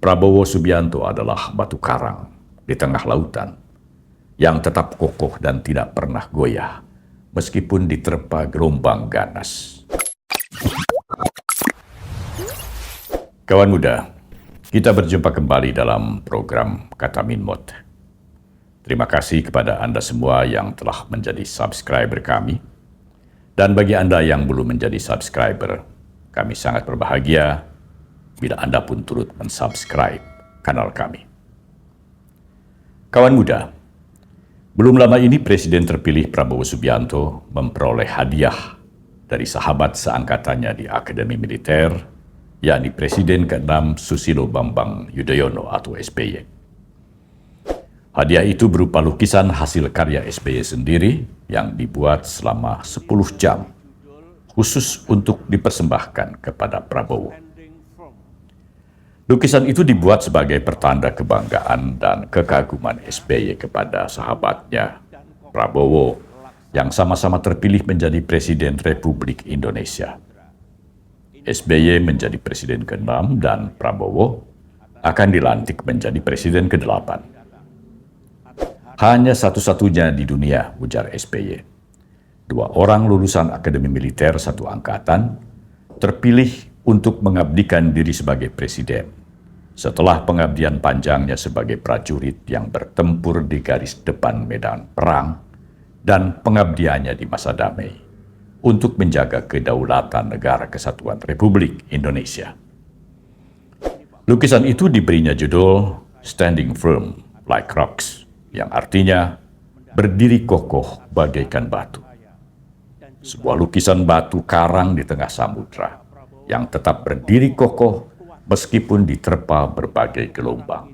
Prabowo Subianto adalah batu karang di tengah lautan yang tetap kokoh dan tidak pernah goyah meskipun diterpa gelombang ganas. Kawan muda, kita berjumpa kembali dalam program Kata Minmot. Terima kasih kepada Anda semua yang telah menjadi subscriber kami. Dan bagi Anda yang belum menjadi subscriber, kami sangat berbahagia bila Anda pun turut mensubscribe kanal kami. Kawan muda, belum lama ini Presiden terpilih Prabowo Subianto memperoleh hadiah dari sahabat seangkatannya di Akademi Militer, yakni Presiden ke-6 Susilo Bambang Yudhoyono atau SBY. Hadiah itu berupa lukisan hasil karya SBY sendiri yang dibuat selama 10 jam, khusus untuk dipersembahkan kepada Prabowo. Lukisan itu dibuat sebagai pertanda kebanggaan dan kekaguman SBY kepada sahabatnya, Prabowo, yang sama-sama terpilih menjadi Presiden Republik Indonesia. SBY menjadi Presiden ke-6 dan Prabowo akan dilantik menjadi Presiden ke-8. Hanya satu-satunya di dunia, ujar SBY. 2 orang lulusan Akademi Militer satu angkatan terpilih untuk mengabdikan diri sebagai presiden, setelah pengabdian panjangnya sebagai prajurit yang bertempur di garis depan medan perang dan pengabdiannya di masa damai untuk menjaga kedaulatan Negara Kesatuan Republik Indonesia. Lukisan itu diberinya judul Standing Firm Like Rocks, yang artinya berdiri kokoh bagaikan batu. Sebuah lukisan batu karang di tengah samudra yang tetap berdiri kokoh meskipun diterpa berbagai gelombang.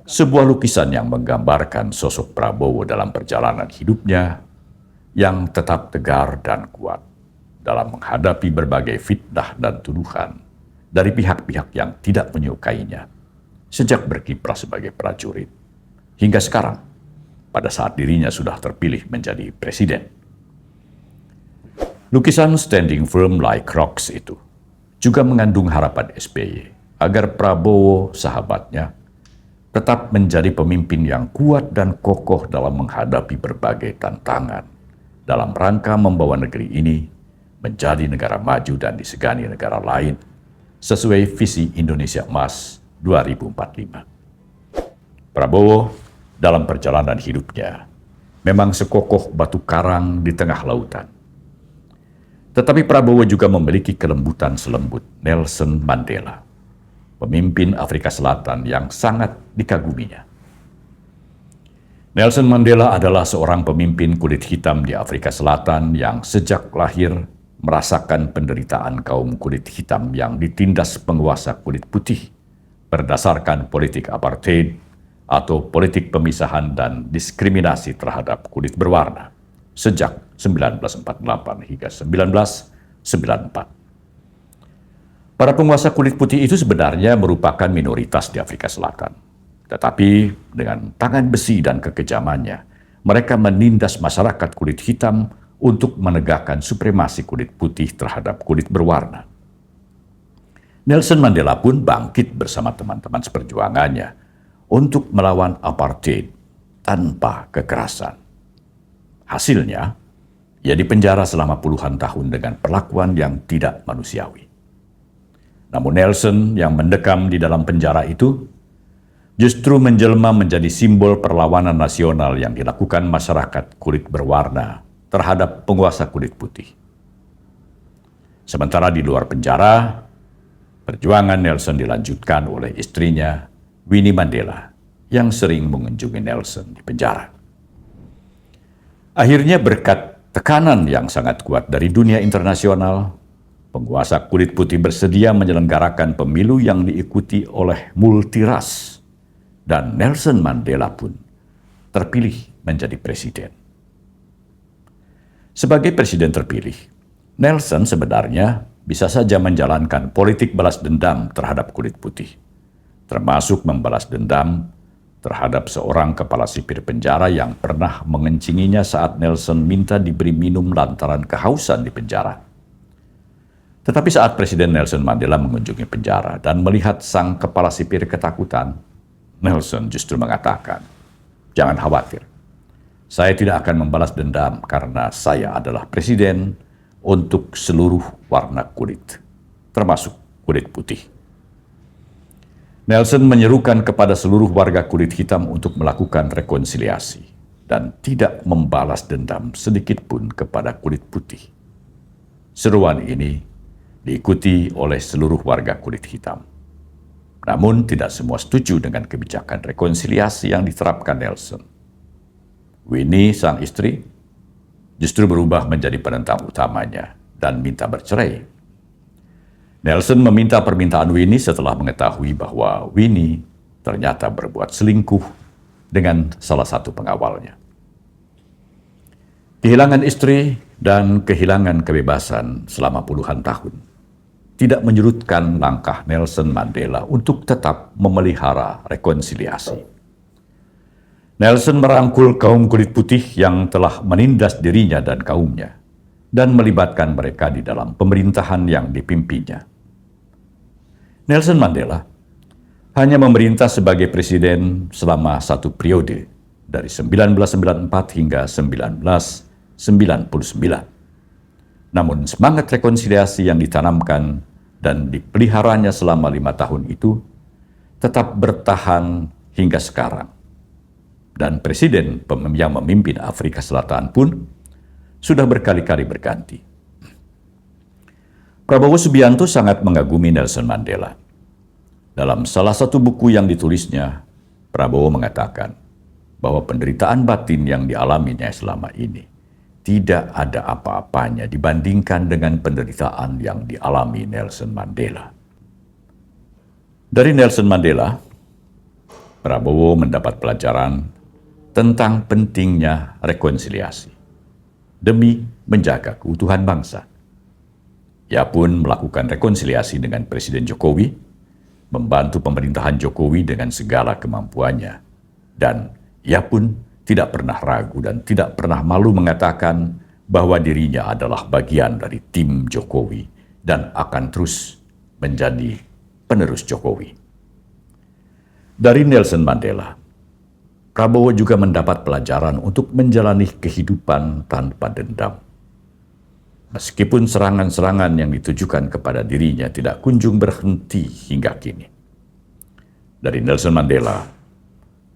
Sebuah lukisan yang menggambarkan sosok Prabowo dalam perjalanan hidupnya yang tetap tegar dan kuat dalam menghadapi berbagai fitnah dan tuduhan dari pihak-pihak yang tidak menyukainya sejak berkiprah sebagai prajurit hingga sekarang pada saat dirinya sudah terpilih menjadi presiden. Lukisan Standing Firm Like Rocks itu juga mengandung harapan SBY agar Prabowo, sahabatnya, tetap menjadi pemimpin yang kuat dan kokoh dalam menghadapi berbagai tantangan dalam rangka membawa negeri ini menjadi negara maju dan disegani negara lain sesuai visi Indonesia Emas 2045. Prabowo dalam perjalanan hidupnya memang sekokoh batu karang di tengah lautan. Tetapi Prabowo juga memiliki kelembutan selembut Nelson Mandela, pemimpin Afrika Selatan yang sangat dikaguminya. Nelson Mandela adalah seorang pemimpin kulit hitam di Afrika Selatan yang sejak lahir merasakan penderitaan kaum kulit hitam yang ditindas penguasa kulit putih berdasarkan politik apartheid atau politik pemisahan dan diskriminasi terhadap kulit berwarna sejak 1948 hingga 1994. Para penguasa kulit putih itu sebenarnya merupakan minoritas di Afrika Selatan. Tetapi dengan tangan besi dan kekejamannya, mereka menindas masyarakat kulit hitam untuk menegakkan supremasi kulit putih terhadap kulit berwarna. Nelson Mandela pun bangkit bersama teman-teman seperjuangannya untuk melawan apartheid tanpa kekerasan. Hasilnya, ia dipenjara selama puluhan tahun dengan perlakuan yang tidak manusiawi. Namun Nelson yang mendekam di dalam penjara itu justru menjelma menjadi simbol perlawanan nasional yang dilakukan masyarakat kulit berwarna terhadap penguasa kulit putih. Sementara di luar penjara, perjuangan Nelson dilanjutkan oleh istrinya, Winnie Mandela, yang sering mengunjungi Nelson di penjara. Akhirnya berkat tekanan yang sangat kuat dari dunia internasional, penguasa kulit putih bersedia menyelenggarakan pemilu yang diikuti oleh multiras, dan Nelson Mandela pun terpilih menjadi presiden. Sebagai presiden terpilih, Nelson sebenarnya bisa saja menjalankan politik balas dendam terhadap kulit putih, termasuk membalas dendam terhadap seorang kepala sipir penjara yang pernah mengencinginya saat Nelson minta diberi minum lantaran kehausan di penjara. Tetapi saat Presiden Nelson Mandela mengunjungi penjara dan melihat sang kepala sipir ketakutan, Nelson justru mengatakan, "Jangan khawatir, saya tidak akan membalas dendam karena saya adalah presiden untuk seluruh warna kulit, termasuk kulit putih." Nelson menyerukan kepada seluruh warga kulit hitam untuk melakukan rekonsiliasi dan tidak membalas dendam sedikit pun kepada kulit putih. Seruan ini diikuti oleh seluruh warga kulit hitam. Namun tidak semua setuju dengan kebijakan rekonsiliasi yang diterapkan Nelson. Winnie, sang istri, justru berubah menjadi penentang utamanya dan minta bercerai. Nelson meminta permintaan Winnie setelah mengetahui bahwa Winnie ternyata berbuat selingkuh dengan salah satu pengawalnya. Kehilangan istri dan kehilangan kebebasan selama puluhan tahun tidak menyurutkan langkah Nelson Mandela untuk tetap memelihara rekonsiliasi. Nelson merangkul kaum kulit putih yang telah menindas dirinya dan kaumnya, dan melibatkan mereka di dalam pemerintahan yang dipimpinnya. Nelson Mandela hanya memerintah sebagai presiden selama satu periode, dari 1994 hingga 1999. Namun semangat rekonsiliasi yang ditanamkan dan dipeliharanya selama 5 tahun itu tetap bertahan hingga sekarang. Dan presiden yang memimpin Afrika Selatan pun sudah berkali-kali berganti. Prabowo Subianto sangat mengagumi Nelson Mandela. Dalam salah satu buku yang ditulisnya, Prabowo mengatakan bahwa penderitaan batin yang dialaminya selama ini tidak ada apa-apanya dibandingkan dengan penderitaan yang dialami Nelson Mandela. Dari Nelson Mandela, Prabowo mendapat pelajaran tentang pentingnya rekonsiliasi demi menjaga keutuhan bangsa. Ia pun melakukan rekonsiliasi dengan Presiden Jokowi, membantu pemerintahan Jokowi dengan segala kemampuannya, dan ia pun tidak pernah ragu dan tidak pernah malu mengatakan bahwa dirinya adalah bagian dari tim Jokowi dan akan terus menjadi penerus Jokowi. Dari Nelson Mandela, Prabowo juga mendapat pelajaran untuk menjalani kehidupan tanpa dendam. Meskipun serangan-serangan yang ditujukan kepada dirinya tidak kunjung berhenti hingga kini. Dari Nelson Mandela,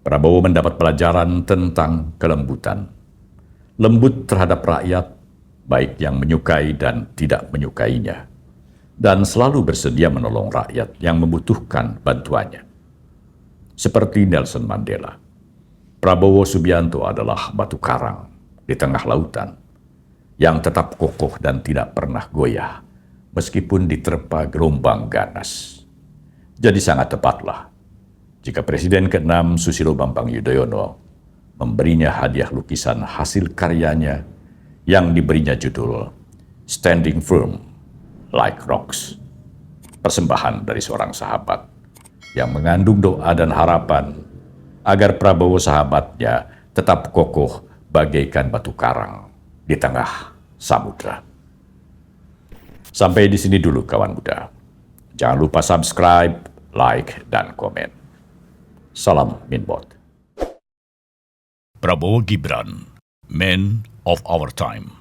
Prabowo mendapat pelajaran tentang kelembutan. Lembut terhadap rakyat, baik yang menyukai dan tidak menyukainya. Dan selalu bersedia menolong rakyat yang membutuhkan bantuannya. Seperti Nelson Mandela, Prabowo Subianto adalah batu karang di tengah lautan yang tetap kokoh dan tidak pernah goyah meskipun diterpa gelombang ganas. Jadi sangat tepatlah jika Presiden ke-6 Susilo Bambang Yudhoyono memberinya hadiah lukisan hasil karyanya yang diberinya judul Standing Firm Like Rocks, persembahan dari seorang sahabat yang mengandung doa dan harapan agar Prabowo sahabatnya tetap kokoh bagaikan batu karang di tengah samudra. Sampai di sini dulu kawan muda. Jangan lupa subscribe, like, dan komen. Salam Minbot. Prabowo Gibran, Man of Our Time.